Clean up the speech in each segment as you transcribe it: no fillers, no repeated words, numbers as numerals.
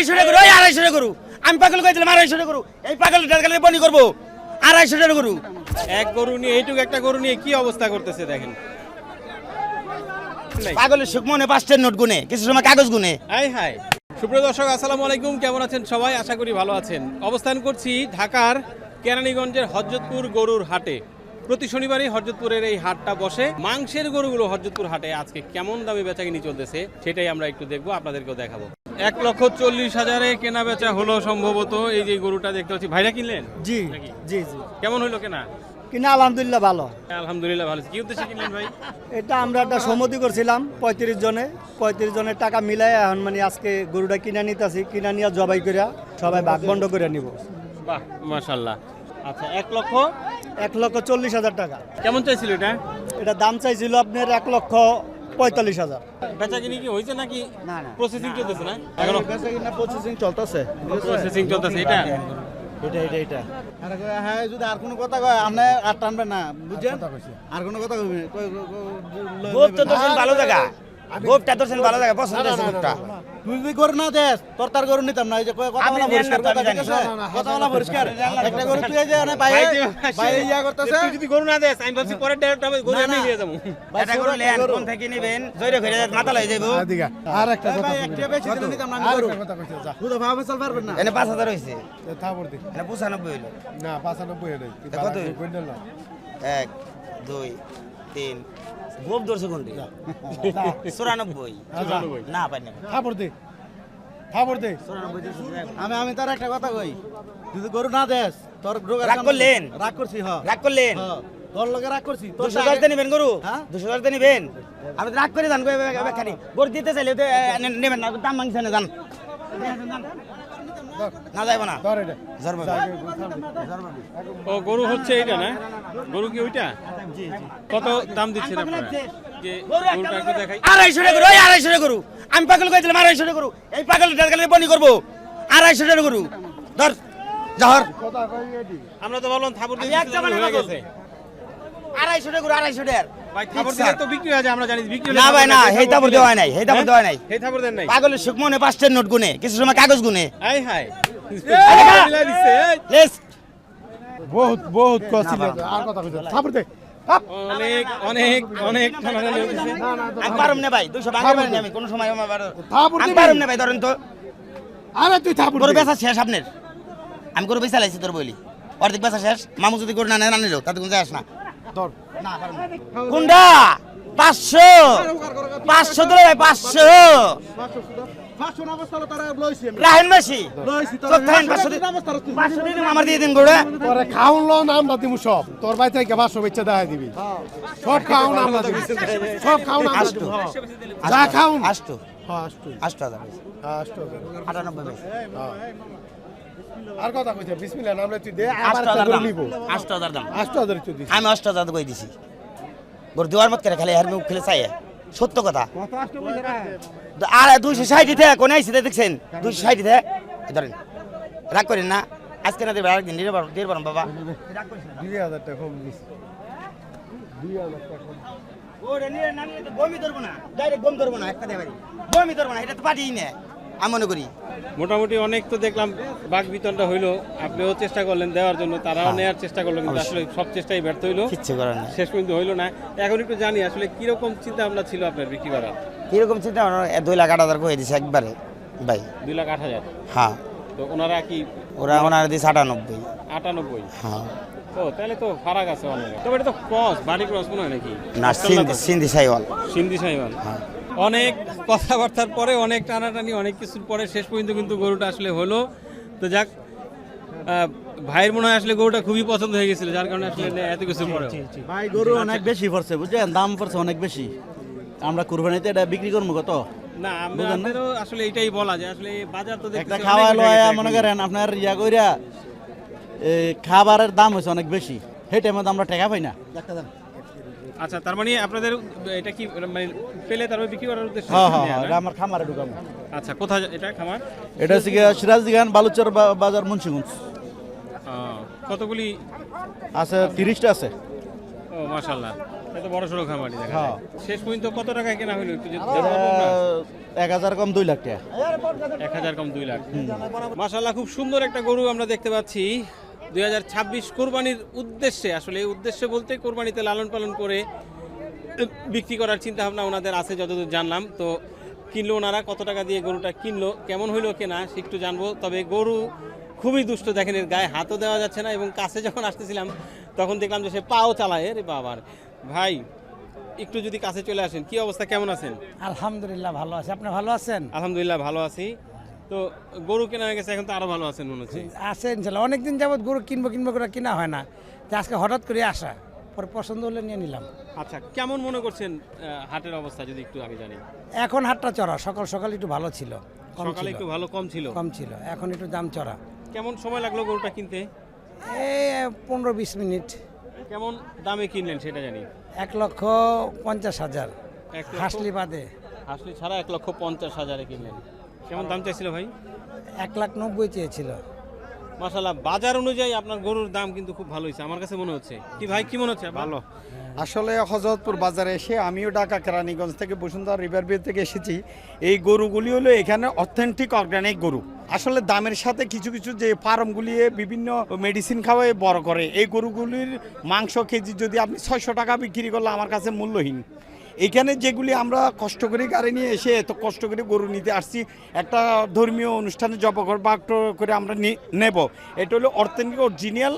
250 টাকা গরু, ওই 250 টাকা গরু। আমি পাগল কইছিলাম 250 টাকা গরু, এই পাগল টাকা বনি করবো 250 টাকা গরু। এক গরু নিয়ে এইটুকু একটা গরু নিয়ে কি অবস্থা করতেছে দেখেন। পাগলের সুখ মনে 5টার নোট গুনে, কিছু সময় কাগজ গুনে। হাই হাই, সুপ্রিয় দর্শক আসসালামু আলাইকুম, কেমন আছেন সবাই? আশা করি ভালো আছেন। অবস্থান করছি ঢাকার কেরানীগঞ্জের হযরতপুর গরুর হাটে। প্রতি শনিবারই হযরতপুরের এই হাটটা বসে। মাংসের গরুগুলো হযরতপুর হাটে আজকে কেমন দামে বেচাকিনি চলতেছে সেটাই আমরা একটু দেখবো, আপনাদেরকেও দেখাবো। 1,40,000 কেনা বেচা হলো সম্ভবত। এই যে গরুটা দেখতে পাচ্ছি, ভাইরা কিনলেন? জি নাকি? জি জি কেমন হইলো কেনা? কিনা আলহামদুলিল্লাহ ভালো। আলহামদুলিল্লাহ ভালো। কি উদ্দেশ্যে কিনলেন ভাই? এটা আমরা একটা সম্মতি করছিলাম 35 জনের টাকা মিলাই এখন মানে আজকে গরুটা কিনা নিতেছি, কিনা নিয়ে জবাই করে সবাই ভাগ বন্ধ করে নিব। বাহ মাশাআল্লাহ। আচ্ছা, 1,40,000 টাকা। কেমন চাইছিল এটা? এটা দাম চাইছিল আপনার 1,45,000। বেচাকিনি কি হয়েছে নাকি না না প্রসেসিং চলতেছে? না এখনো প্রসেসিং চলতেছে। প্রসেসিং চলতেছে। এটা এটা হ্যাঁ, যদি আর কোনো কথা কয় আপনি আর টানবেন না, বুঝছেন? আর কোনো কথা কইবেন গোপটা দর্শন ভালো জায়গা, গোপটা দর্শন ভালো জায়গা, পছন্দ আছে গোপটা। তুই যদি গরু না দেস তোর তার গরু নিতাম না। এই যে কথা বলা পরিষ্কার, কথা ঠিক আছে, কথা বলা পরিষ্কার। একটা গরু তুই এই যে মানে বাইরে বাইরে ইয়া করতেছে। তুই যদি গরু না দেস আমি ভাবছি পরে ডাইরেক্ট আমি গরু আমি নিয়ে যাবো। এটা গরু লেন কোন থেকে নেবেন, জয়রে ঘরে মাথা লই যাইবো। আর একটা কথা একটা বেশি দিন নিতাম না আমি গরু। খুদা ভাবে চল পারবেন না। এনে 5,000 হইছে, থাপড় দি এনে 95 হইলো। না 95 এটাই কত? কুইন্টাল না 1 2 3 গোপ দর্শক কোনটি? 94 না পাই না। থাপড় দি আমি আমি তার একটা কথা কই, যদি গরু না দেস তোর রাগ করলেন? রাগ করছি। হ্যাঁ রাগ করলেন? তোর লগে রাগ করছি। তোর 200 নিবেন গরু? হ্যাঁ? 200 নিবেন? আমি তো রাগ করে জান খানি গরু দিতে চাইলে তো নেবেন না, দাম মাংস না জান না যাইব না। ধর এটা জরবা ও গরু হচ্ছে এইটা না? গরু কি ওইটা? কত দাম দিচ্ছেন আপনারা? যে গরুটা একটু দেখাই। 250 টাকা গরু, ওই 250 টাকা গরু। আমি পাগল কইছিলাম 250 টাকা গরু, এই পাগল টাকা বনি করবো 250 টাকা গরু। ধর জহর কথা কই এডি আমরা তো বললাম থাপড় আমি দিয়ে এক জামানে হয়ে পাগল। গেছে। 250 টাকা গরু, 250 টাকা। ভাই থাপড় দিলে তো বিক্রি হয়ে যায়, আমরা জানি বিক্রি হলে না ভাই না, থাপড় হেই তাবর দিলে- দেওয়া নাই, হেই তাবর দেওয়া নাই। এই থাপড় দেন নাই? পাগলের সুখ মনে 5টার নোট গুনে, কিছু সময় কাগজ গুনে। হাই হাই মিলাই দিচ্ছে। এই। লেস বহুত কছিল আর কথা কইছ থাপড় দে অনেক অনেক অনেক ঠান্ডা লেগেছে। আমি পারুম না ভাই, 200 ভাঙা পারিনি আমি কোন সময় আমার থাপড় আমি দিবি পারুম না ভাই, ধরেন তো আরে তুই থাপড় গরু দে বেচা শেষ আপনার। আমি গরু বেচা লাইছি তোর বলি, অর্ধেক বেচা শেষ। মামু যদি গরু না নেয় না নিল তাতে কোন যায় আস না। ধর কোনটা 500 500 দিলে ভাই 500 500 না বস্তা তারা লইছি আমি রাহেন মাসি লইছি তো সব থাকেন 500 দিন আমার দিয়ে দিন গরু। তোরে খাউন লো নাম না দিমু সব তোর ভাই থেকে 500 বেচে দেখাই দিবি সব খাউন নাম না দিবি সব খাউন নাম আষ্ট। যা খাউন আষ্ট হ্যাঁ 8000 98 বেশি। আর কথা কইছে বিসমিল্লাহ নামলে তুই দে আমার একটা 8000 গরু দাম, নিব 8000 দাম। 8000 তুই দিস আমি 8000 কই দিছি। গরু দেওয়ার মত করে খালি আর মুখ খেলে চাই, সত্য কথা। আর 260 থেকে কোন আইছে দেখছেন? 260 থেকে ধরেন, রাগ করেন না। আজকে না দেবে, আরেকদিন দিয়ে পারুন বাবা। 2000 টাকা কম দিস 2000 টাকা কম ওরে নিয়ে নামলে তো বমি ধরবো না, ডাইরেক্ট বমি ধরবো না, একটা দেবারি বমি ধরবো না, এটা তো পাটিই না আমি মনে করি। মোটামুটি অনেক তো দেখলাম বাঘ বিতনটা হইলো, আপনিও চেষ্টা করলেন দেওয়ার জন্য, তারাও নেওয়ার চেষ্টা করলো, কিন্তু আসলে সব চেষ্টাই ব্যর্থ হইলো, কিচ্ছু করার না। শেষ পর্যন্ত হইলো না। এখন একটু জানি আসলে কিরকম চিন্তা ভাবনা ছিল আপনার বিক্রি করার? কিরকম চিন্তা ভাবনা? 2,08,000 কয়ে দিছে একবারে ভাই। 2,08,000। হ্যাঁ, তো ওনারা কি ওনার দিছে 98। 98? হ্যাঁ ও তাহলে তো ফারাক আছে অনেক। তবে এটা তো ক্রস, বাড়ি ক্রস মনে হয় নাকি? না, সিন্ধি সাইওয়াল। সিন্ধি সাইওয়াল। অনেক কথাবার্তার পরে, অনেক টানাটানি, অনেক কিছুর পরে শেষ পর্যন্ত কিন্তু গরুটা আসলে হলো। তো যাক, ভাইয়ের মনে হয় আসলে গরুটা খুবই পছন্দ হয়ে গেছিল, যার কারণে আসলে এত কিছুর পরে। ভাই গরু অনেক বেশি পড়ছে, বুঝছেন? দাম পড়ছে অনেক বেশি। আমরা কুরবানিতে এটা বিক্রি করবো কত? না আমাদেরও আসলে এটাই বলা যায়, আসলে বাজার তো একটা দেখতেছি খাওয়া অনেক উঠে লয়া গেছে মনে এখন। করেন আপনার ইয়া কইরা খাবারের দাম হয়েছে অনেক বেশি, সেই টাইমে আমরা টাকা পাই না। আচ্ছা, তার মানে আপনাদের এটা কি মানে পেলে তারপরে বিক্রি করার উদ্দেশ্য? হ্যাঁ হ্যাঁ হ্যাঁ, এটা আমার খামারে ঢুকাবো। আচ্ছা, কোথায় এটা খামার? এটা হচ্ছে গিয়ে সিরাজদিগান বালুচর বাজার মুন্সিগঞ্জ। কতগুলি আছে 30টা আছে। ও মাশাআল্লাহ। এত বড় সড়ো খামারি দেখা হ্যাঁ। যায়। শেষ পর্যন্ত কত টাকা কেনা হলো একটু যদি বলবেন না? 1000 কম 2 লাখ টাকা। 1000 কম 2 লাখ। মাশাআল্লাহ, খুব সুন্দর একটা গরু আমরা দেখতে পাচ্ছি 2026 কোরবানির উদ্দেশ্যে। আসলে এই উদ্দেশ্যে বলতে কোরবানিতে লালন পালন করে বিক্রি করার চিন্তা ভাবনা ওনাদের আছে যতদূর জানলাম। তো কিনলো ওনারা, কত টাকা দিয়ে গরুটা কিনলো, কেমন হইলো কেনা সে একটু জানবো। তবে গরু খুবই দুষ্ট, দেখেন এর গায়ে হাতও দেওয়া যাচ্ছে না, এবং কাছে যখন আসতেছিলাম তখন দেখলাম যে সে পাও চালায়। রে বাবার ভাই, একটু যদি কাছে চলে আসেন, কি অবস্থা, কেমন আছেন? আলহামদুলিল্লাহ ভালো আছি, আপনি ভালো আছেন? আলহামদুলিল্লাহ ভালো আছি। তো গরু কেনা হয়ে গেছে, এখন তো আরো ভালো আছেন মনে হচ্ছে। আছে ইনশাল্লাহ, অনেকদিন যাবত গরু কিনবো করে কিনা হয় না, তো আজকে হঠাৎ করে আসা, পরে পছন্দ হলে নিয়ে নিলাম। আচ্ছা, কেমন মনে করছেন হাটের অবস্থা যদি একটু আগে জানি? এখন হাটটা চড়া, সকাল সকাল একটু ভালো ছিল, কম সকালে ছিল, একটু ভালো কম ছিল। কম ছিল, এখন একটু দাম চড়া। কেমন সময় লাগলো গরুটা কিনতে? এই 15-20 মিনিট। কেমন দামে কিনলেন সেটা জানি? 1,50,000 এক লক্ষ? হাসলি বাদে। আসলে ছাড়া 1,50,000 কিনলেন। কেমন দাম চাইছিল ভাই? 1,90,000 চেয়েছিল। মাশাআল্লাহ, বাজার অনুযায়ী আপনার গরুর দাম কিন্তু খুব ভালো হয়েছে আমার কাছে মনে হচ্ছে। কি ভাই, কি মনে হচ্ছে? ভালো। আসলে হযরতপুর বাজারে এসে আমিও ঢাকা কেরানীগঞ্জ থেকে বসুন্ধরা রিভারভিউ থেকে এসেছি। এই গরুগুলি হলো এখানে অথেন্টিক অর্গানিক গরু। আসলে দামের সাথে কিছু কিছু যে ফার্মগুলি বিভিন্ন মেডিসিন খাওয়ায় বড় করে, এই গরুগুলির মাংস কেজি যদি আপনি 600 টাকা বিক্রি করলে আমার কাছে মূল্যহীন। এখানে যেগুলি আমরা কষ্ট করে গাড়ি নিয়ে এসে এত কষ্ট করে গরু নিতে আসছি, একটা ধর্মীয় অনুষ্ঠানে জবকর বা করে আমরা নেব, এটা হলো অথেন্টিক অরিজিনাল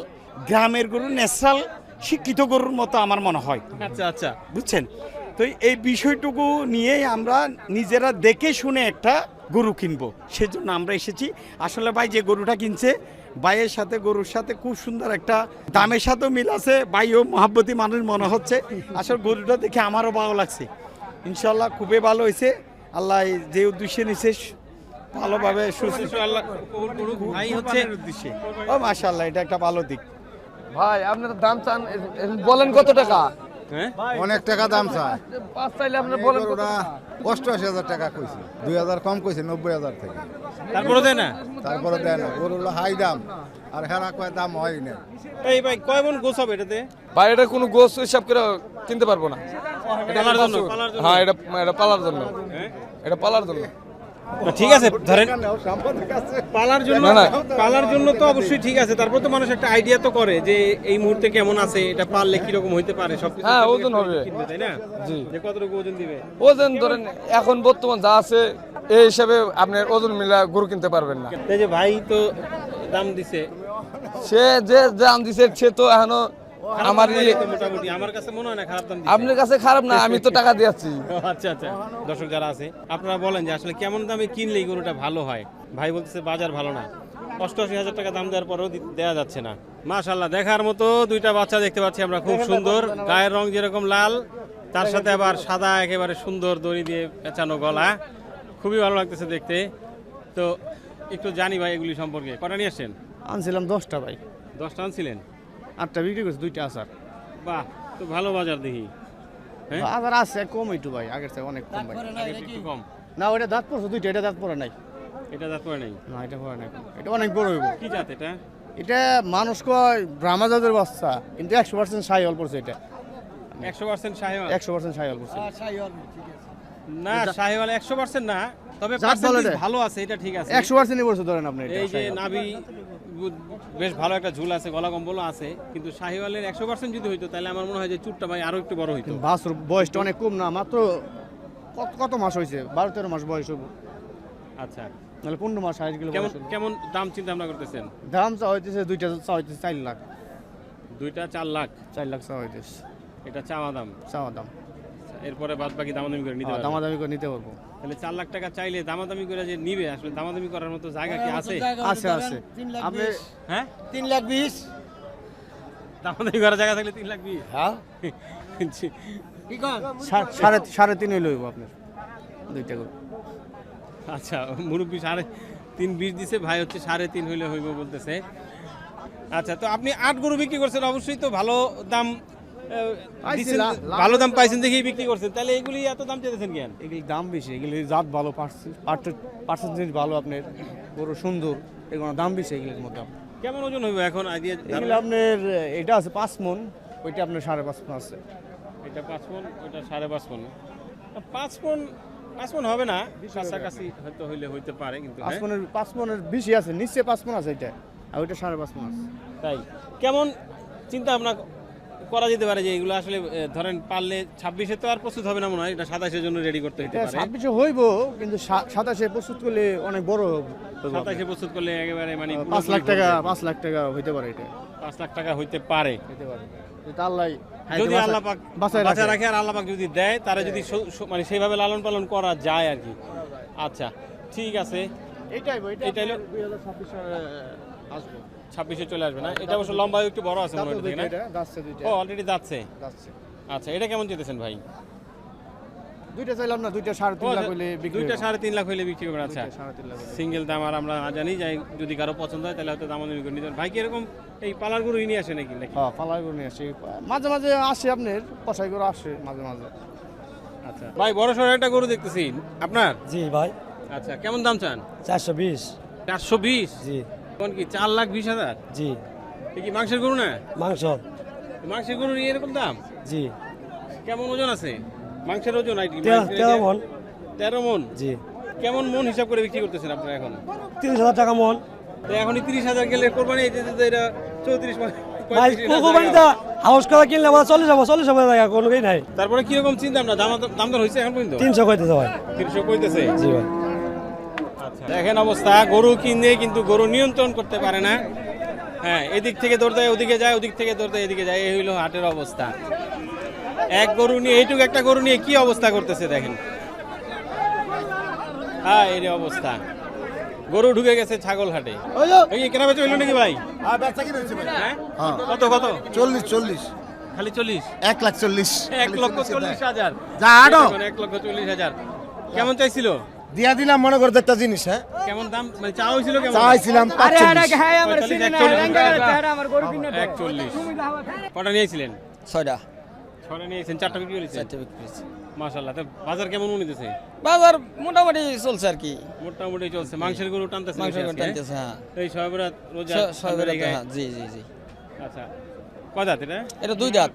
গ্রামের গরু, ন্যাচারাল শিক্ষিত গরুর মতো আমার মনে হয়। আচ্ছা আচ্ছা, বুঝছেন? তো এই বিষয়টুকু নিয়েই আমরা নিজেরা দেখে শুনে একটা গরু কিনবো, সেজন্য আমরা এসেছি। আসলে ভাই যে গরুটা কিনছে, ভাইয়ের সাথে গরুর সাথে খুব সুন্দর একটা দামের সাথেও মিল আছে, ভাইও মহাব্বতী মানুষ মনে হচ্ছে। আসলে গরুটা দেখে আমারও ভালো লাগছে। ইনশাল্লাহ খুবই ভালো হয়েছে, আল্লাহ যে উদ্দেশ্যে নিছে ভালোভাবে সুস্থ আল্লাহ কবুল করুক। ভাই হচ্ছে উদ্দেশ্যে। ও মাশাআল্লাহ, এটা একটা ভালো দিক। ভাই আপনারা দাম চান, বলেন কত টাকা? হ্যাঁ, অনেক টাকা দাম চায়। পাঁচ চাইলে আপনারা বলেন কত গরুটা টাকা? 88,000 টাকা কইছে, 2,000 কম কইছে, 90,000 থেকে। তারপরে দেয় না। তারপরে দেয় না, গরু হলো হাই দাম, আর হেরা কয় দাম হয় না। এই ভাই, কয় মন গোছ হবে এটাতে? ভাই এটা কোনো গোস হিসাব করে কিনতে পারবো না। এটা পালার জন্য, বাছুর। পালার জন্য? হ্যাঁ, এটা পালার জন্য, হ্যাঁ? এটা পালার জন্য। না, ঠিক আছে, ধরেন পালার জন্য, না, না। পালার জন্য তো অবশ্যই ঠিক আছে। তারপর তো মানুষ একটা আইডিয়া তো করে যে এই মুহূর্তে কেমন আছে, এটা পারলে কি রকম হইতে পারে, সবকিছু হ্যাঁ, তাহলে ওজন হবে। কিনবে, তাই না? জি। যে কতটুকু ওজন দিবে। ওজন ধরেন এখন বর্তমান যা আছে এই হিসাবে আপনার ওজন মিলা গরু কিনতে পারবেন না। এই যে ভাই তো দাম দিছে, সে যে দাম দিছে সে তো এখনো আমার খারাপ দাম দিছে তো মোটামুটি আমার কাছে মনে হয় না খারাপ দাম দিছে। আপনার কাছে খারাপ না, আমি তো টাকা দিয়েছি। ও, আচ্ছা আচ্ছা, দর্শক যারা আছে আপনারা বলেন যে আসলে কেমন দামে কিনলে এই গরুটা ভালো হয়। ভাই বলতেছে বাজার ভালো না, 88,000 টাকা দাম দেওয়ার পরেও দেওয়া যাচ্ছে না। মাশাআল্লাহ, দেখার মতো দুইটা বাচ্চা দেখতে পাচ্ছি আমরা, খুব সুন্দর, গায়ের রং যেরকম লাল, তার সাথে আবার সাদা একেবারে সুন্দর দড়ি দিয়ে পেঁচানো গলা, খুবই ভালো লাগতেছে দেখতে। তো একটু জানি ভাই এগুলি সম্পর্কে। কটা নিয়ে আসছেন? আনছিলাম 10টা ভাই, 10টা আনছিলেন? 8টা বিক্রি করছে, 2টা আসার। বাহ, তো ভালো বাজার দেখি। হ্যাঁ, আবার আছে কম একটু ভাই, আগের থেকে অনেক কম ভাই। আগের চেয়ে একটু কম। না ওটা দাঁত পড়ছে 2টা, এটা দাঁত পড়ে নাই। এটা দাঁত পড়ে নাই? না এটা পড়ে নাই, এটা অনেক বড় হইব। কি জাত এটা? এটা মানুষ কয় ব্রাহ্মা জাতের বাচ্চা, কিন্তু 100% সাইওয়াল পড়ছে। এটা 100% শাহিওয়াল? 100% সাইওয়াল পড়ছে। না, শাহিওয়াল 100% না, তবে জাত ভালো percentage এটা। ভালো আছে, এটা ঠিক আছে। 100%ই পড়ছে ধরেন আপনি। এটা এই যে শাহিওয়াল। নাভি বেশ ভালো একটা ঝুল আছে, গলা কম্বলও আছে, কিন্তু শাহিওয়ালের 100% যদি হইতো তাহলে আমার মনে হয় যে চুটটা ভাই আরো একটু বড় হইতো। বাছুর বয়সটা অনেক কম না, মাত্র কত মাস হয়েছে, 12-13 মাস বয়স হইব, আচ্ছা, নাহলে 15 মাস 60 কিলো কেমন বয়স হইব। কেমন দাম চিন্তা ভাবনা করতেছেন? দাম চা হইতেছে 2টা চা হইতেছে 4 লাখ। দুইটা 4 লাখ? 4 লাখ চা হইতেছে এটা চাওয়া দাম, চাওয়া দাম। এরপরে বাদ বাকি দামাদামি করে নিতে পারবে। দামাদামি করে নিতে পারবো। তাহলে 4 লাখ টাকা চাইলে দামাদামি করে যে নিবে, আসলে দামাদামি করার মতো জায়গা কি আছে? আছে আছে। আপনি হ্যাঁ, 3,20,000। দামাদামি করার জায়গা থাকলে 3 লাখ 20? হ্যাঁ কি কন? 3.5 হইব আপনার 2টা করে। আচ্ছা, মুরব্বী 3.5 দিছে, ভাই হচ্ছে 3.5 হইলে হইব বলতেছে। আচ্ছা, তো আপনি 8 গরু বিক্রি করছেন, অবশ্যই তো ভালো দাম দিছেন, ভালো দাম পাইছেন দেখেই বিক্রি করছেন, তাহলে এগুলি এত দাম চেয়েছেন কেন? এগুলি দাম বেশি, এগুলি জাত ভালো, পার্সেন্টেজ ভালো, আপনার বড় সুন্দর, এগুলো দাম বেশি এগুলির মধ্যে। কেমন ওজন হইব এখন আইডিয়া? এগুলো আপনার এটা আছে 5 মন, ওইটা আপনার 5.5 মন আছে। এটা এটা 5 মণ, ওটা 5.5 মণ। 5 মণ হবে না, কাছাকাছি হয়তো হইতে পারে, কিন্তু হ্যাঁ। 5 মনের বেশি আছে, নিচে 5 মন আছে এটা, আর ওইটা 5.5 মন আছে। তাই কেমন চিন্তা ভাবনা করা যেতে পারে যে এগুলো আসলে ধরেন পারলে 26-এ তো আর প্রস্তুত হবে না মনে হয়, এটা 27-এর জন্য রেডি করতে হতে পারে। 26 হইব, কিন্তু 27-এ প্রস্তুত করলে অনেক বড় হবে। 27-এ প্রস্তুত করলে একেবারে মানে 5 লাখ টাকা, 5 লাখ টাকা হইতে পারে এটা, 5 লাখ টাকা হইতে পারে। হইতে পারে। এটা আল্লাহ যদি আল্লাহ পাক বাঁচায় বাঁচা রাখে। রাখে আর আল্লাহ পাক যদি দেয়, তারা যদি মানে সেইভাবে লালন পালন করা যায় আর কি। আচ্ছা ঠিক আছে, এইটাই এটা হলো 2026 সালে আসবে। 26-এ চলে আসবে না? এটা অবশ্য লম্বা একটু বড় আছে মনে হয় না? এটা যাচ্ছে দুইটা, ও অলরেডি যাচ্ছে। যাচ্ছে। আচ্ছা এটা কেমন চেয়েছেন ভাই? দুইটা চাইলাম না, দুইটা 3.5 লাখ হইলে বিক্রি দুইটা হবে। 3.5 লাখ হইলে বিক্রি করবেন। আচ্ছা 3.5 লাখ হইলে। সিঙ্গেল দাম আর আমরা জানি যে যদি কারো পছন্দ হয় তাহলে হয়তো দাম অনুযায়ী করে নিতে পারেন। ভাই কি এরকম এই পালার গরু নিয়ে আসে নাকি? হ্যাঁ, পালাই করে নিয়ে আসি, মাঝে মাঝে আসে, আপনার কষাই করে আসে মাঝে মাঝে। আচ্ছা ভাই, বড় সড়ো একটা গরু দেখতেছি আপনার। জি ভাই, আচ্ছা কেমন দাম চান? 420। 420? জি কোন কি 4,20,000? জি। এ কি মাংসের গরু না? মাংস। মাংসের গরু নিয়ে এরকম দাম? জি। কেমন ওজন আছে মাংসের ওজন? 13 মণ। 13 মণ? জি। কেমন মন হিসাব করে বিক্রি করতেছেন আপনারা এখন? 30,000 টাকা মণ। তো এখনই 30,000 গেলে কোরবানি এটা 34 ভাই কোরবানিটা হাউস করা কিনলে আমার 40 টাকা কোনোই নাই। তারপরে কিরকম চিন্তা আপনার দাম দর হয়েছে এখন পর্যন্ত? 300 কইতেছে ভাই। 300 কইতেছে? জি ভাই। আচ্ছা দেখেন অবস্থা, গরু কিনে কিন্তু গরু নিয়ন্ত্রণ করতে পারে না। হ্যাঁ, এদিক থেকে দৌড় দেয় ওদিকে যায়, ওদিক থেকে দৌড় দেয় এদিকে যায়, এই হইলো হাটের অবস্থা। এক গরু নিয়ে, এইটুকু একটা গরু নিয়ে কি অবস্থা করতেছে দেখেন। হ্যাঁ এই অবস্থা, গরু ঢুকে গেছে ছাগল হাটে। এই কেনা বেচা হইলো নাকি ভাই? হ্যাঁ? কত কত? 40 খালি 40? 1,40,000 1,40,000। যা আনো। 1,40,000 কেমন চাইছিল? দিয়া দিলাম, মনে করতে একটা জিনিস। হ্যাঁ, কেমন দাম মানে চা হয়েছিল কেমন? চাইছিলাম 45। 41। কটা নিয়েছিলেন? 6টা। 6টা নিয়েছেন, 4টা বিক্রি করেছেন? মাশাআল্লাহ। তো বাজার কেমন মনে হইতেছে? বাজার মোটামুটি চলছে আর কি। মোটামুটি চলছে। মাংসের গরু টানতেছে মাংস বেশি আজকে, টানতেছে, হ্যাঁ। এই শবে বরাত রোজা সবের ঠান্ডা লেগে। জি জি জি। আচ্ছা কয় দাঁত এটা? এটা 2 দাঁত।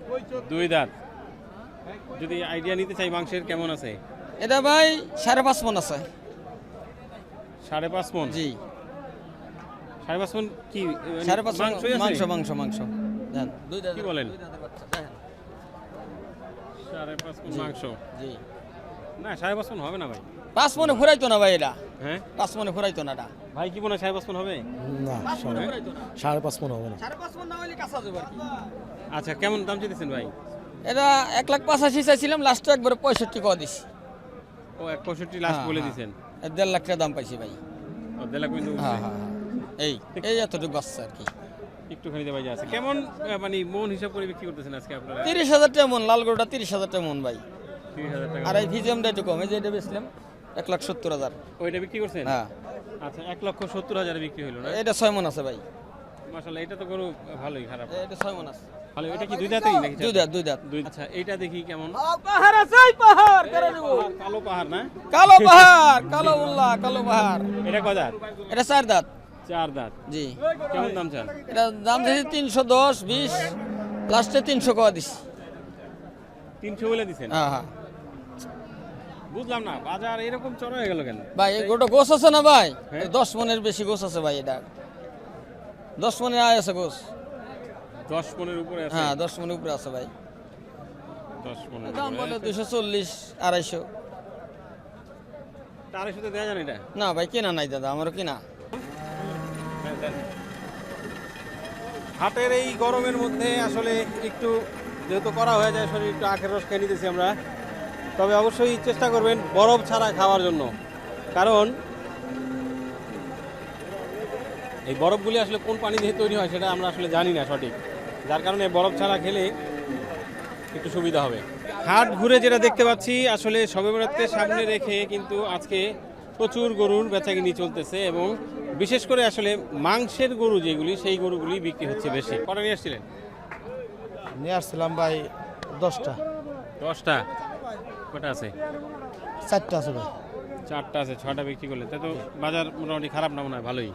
2 দাঁত। যদি আইডিয়া নিতে চাই মাংসের কেমন আছে? এটা ভাই 5.5 মণ আছে। 5.5 মণ? জি। 5.5 মণ কি? 5.5 মাংসই আছে? মাংস। দেন 2 দাঁত। কি বলেন? 5.5 মণ মাংস? জি। না 5.5 মণ হবে না ভাই। 5 মণে ফুরাইতো না ভাই এটা। হ্যাঁ 5 মণে ফুরাইতো না এটা। ভাই কি মনে হয় 5.5 মণ হবে? না, 5.5 মণ হবে না। 5.5 মণ না হইলে কাঁচা যাবে আর কি। আচ্ছা কেমন দাম চেয়েছেন ভাই? এটা 1,85,000 চাইছিলাম, লাস্টে একবারে 65 কয়া দিছি। ও 1.65 লাস্ট বলে দিয়েছেন? 1.5 লাখ টাকা দাম পাইছি ভাই। ও 1.5 লাখ পর্যন্ত হ্যাঁ উঠছে? হ্যাঁ। এই এতটুকু বাচ্চা আর কি। একটুখানি দেওয়া আছে। কেমন মানে মন হিসাব করে বিক্রি করতেছেন আজকে আপনারা? 30,000 টাকা মন, লাল গরুটা 30,000 টাকা মন ভাই। 30,000 টাকা। আর এই ভিজিএমটা একটু কম, এই যে এটা বেচলাম 1,70,000। ওইটা বিক্রি করছেন? হ্যাঁ। আচ্ছা 1,70,000 বিক্রি হলো না? এটা 6 মন আছে ভাই। মাশাআল্লাহ, এটা তো গরু ভালোই, খারাপ এটা 6 মন আছে। ভালো। এটা কি 2 দাঁতেই নাকি? 2 দাঁত, 2 দাঁত। আচ্ছা এইটা দেখি কেমন। পাহাড় আছে, পাহাড় করে দেব। কালো পাহাড় না? কালো পাহাড়, কালো উল্লাহ, কালো পাহাড়। এটা কয় দাঁত? এটা 4 দাঁত। 4 দাঁত। জি। কেমন দাম চান? এটা দাম দিয়েছি 310, 20, লাস্টে 300 কয়া দিছি। 300 বলে দিছেন? হ্যাঁ হ্যাঁ। বুঝলাম না, বাজার এরকম চড়া হয়ে গেল কেন? ভাই এই গোটা গোছ আছে না ভাই? হ্যাঁ। 10 মনের বেশি গোছ আছে ভাই এটা। 10 মনের আয় আছে গোছ। 10 মণের উপরে আছে? হ্যাঁ 10 মনের উপরে আছে ভাই। 10 মণের দাম উপরে বলে আছে। 240, 250। তার সাথে দেয়া জান এটা? না ভাই কেনা নাই দাদা, আমারও কিনা। হাটের এই গরমের মধ্যে আসলে একটু যেহেতু করা হয়ে যায়, শরীর একটু আখের রস খেয়ে নিতেছি আমরা। তবে অবশ্যই চেষ্টা করবেন বরফ ছাড়া খাওয়ার জন্য, কারণ এই বরফগুলি আসলে কোন পানি দিয়ে তৈরি হয় সেটা আমরা আসলে জানি না সঠিক, যার কারণে বরফ ছাড়া খেলে একটু সুবিধা হবে। হাট ঘুরে যেটা দেখতে পাচ্ছি, আসলে শবে বরাতকে সামনে রেখে কিন্তু আজকে প্রচুর গরুর বেচাকিনি চলতেছে, এবং বিশেষ করে আসলে মাংসের গরু যেগুলি, সেই গরুগুলি বিক্রি হচ্ছে বেশি। কটা নিয়ে আসছিলেন? নিয়ে আসছিলাম ভাই 10টা। 10টা? কটা আছে? 4টা আছে ভাই। 4টা আছে, 6টা বিক্রি করলেন। তাই তো বাজার মোটামুটি খারাপ না মনে হয়, ভালোই।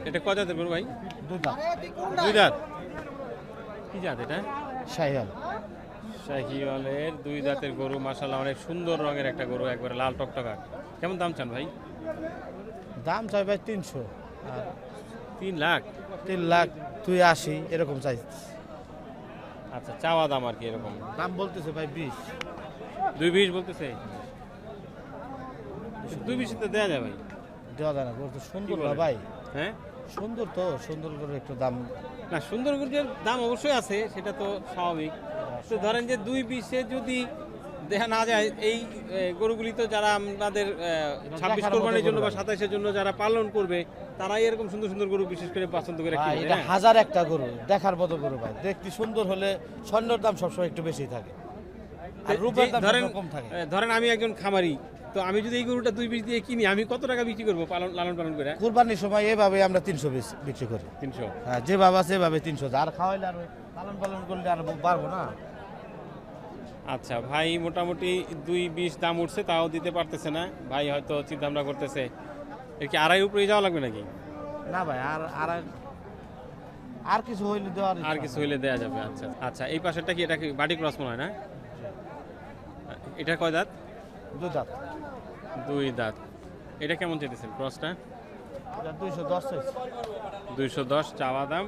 এটা কয় জাতের গরু ভাই? 2 দাঁত। 2 দাঁত। কি জাত এটা? শাহিওয়াল। শাহিওয়ালের 2 দাঁতের গরু, মাশাআল্লাহ অনেক সুন্দর রঙের একটা গরু, একবারে লাল টকটকা। কেমন দাম চান ভাই? দাম চাই ভাই 300, 3 লাখ। 3 লাখ 280 এরকম চাই। আচ্ছা, চাওয়া দাম আর কি এরকম? দাম বলতেছে ভাই 20। 220 বলতেছে। 220 তে দেয়া যায় ভাই? দেওয়া যায় না, গরু তো সুন্দর কি না বলেন? ভাই, হ্যাঁ, সুন্দর তো, সুন্দর করে একটু দাম। না সুন্দর গরুর দাম অবশ্যই আছে, সেটা তো স্বাভাবিক। তো ধরেন যে 220-এ যদি দেখা না যায়, এই গরুগুলি তো যারা আমাদের 26 দেখার কোরবানির মতো জন্য গরু বা ভাই। 27-এর জন্য যারা পালন করবে, তারাই এরকম সুন্দর সুন্দর গরু বিশেষ করে পছন্দ করে ভাই কিনবে। এটা হ্যাঁ? হাজার একটা গরু, দেখার মতো গরু ভাই, দেখতে সুন্দর হলে স্বর্ণের দাম সবসময় একটু বেশি থাকে, আর রূপের দাম ধরেন কম থাকে। ধরেন আমি একজন খামারি, তো আমি যদি এই গরুটা 220 দিয়ে কিনি, আমি কত টাকা বিক্রি করবো লালন পালন করে? কুরবানির সময় এভাবে আমরা 300 বিক্রি করি। 300। হ্যাঁ, যেভাবে আছে এভাবে 300, আর খাওয়াইলে আর পালন পালন করলে আর পারবো না। আচ্ছা ভাই, মোটামুটি 220 দাম উঠছে, তাও দিতে পারতেছে না ভাই, হয়তো চিন্তা ভাবনা করতেছে এর কি আড়াই উপরে যাওয়া লাগবে নাকি? না ভাই, আর কিছু হইলে দেওয়ার আর কিছু হইলে দেয়া যাবে। আচ্ছা আচ্ছা, এই পাশেরটা কি, এটা কি বাটি ক্রস মনে হয় না? এটা কয় দাঁত? 2 দাঁত। 2 দাঁত। এটা কেমন চাইতেছেন ক্রসটা? এটা 210 চাইছি। 210 চাওয়া দাম,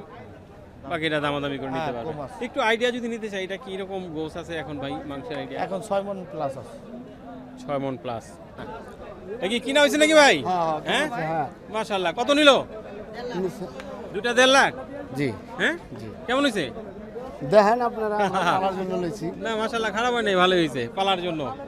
বাকিটা দামাদামি করে নিতে হ্যাঁ, পারবে। কম আছে। একটু আইডিয়া যদি নিতে চাই, এটা কি রকম গোস আছে এখন ভাই, মাংসের আইডিয়া? এখন 6 মণ প্লাস আছে। 6 মণ প্লাস। কি কিনা হয়েছে নাকি ভাই? হ্যাঁ, মাশাআল্লাহ। কত নিল? দুটা 1.5 লাখ। জি হ্যাঁ, কেমন হয়েছে? দেখেন আপনারা, আমার জন্য লইছি। না মাশাআল্লাহ, খারাপ হয় নাই, ভালো হয়েছে পালার জন্য।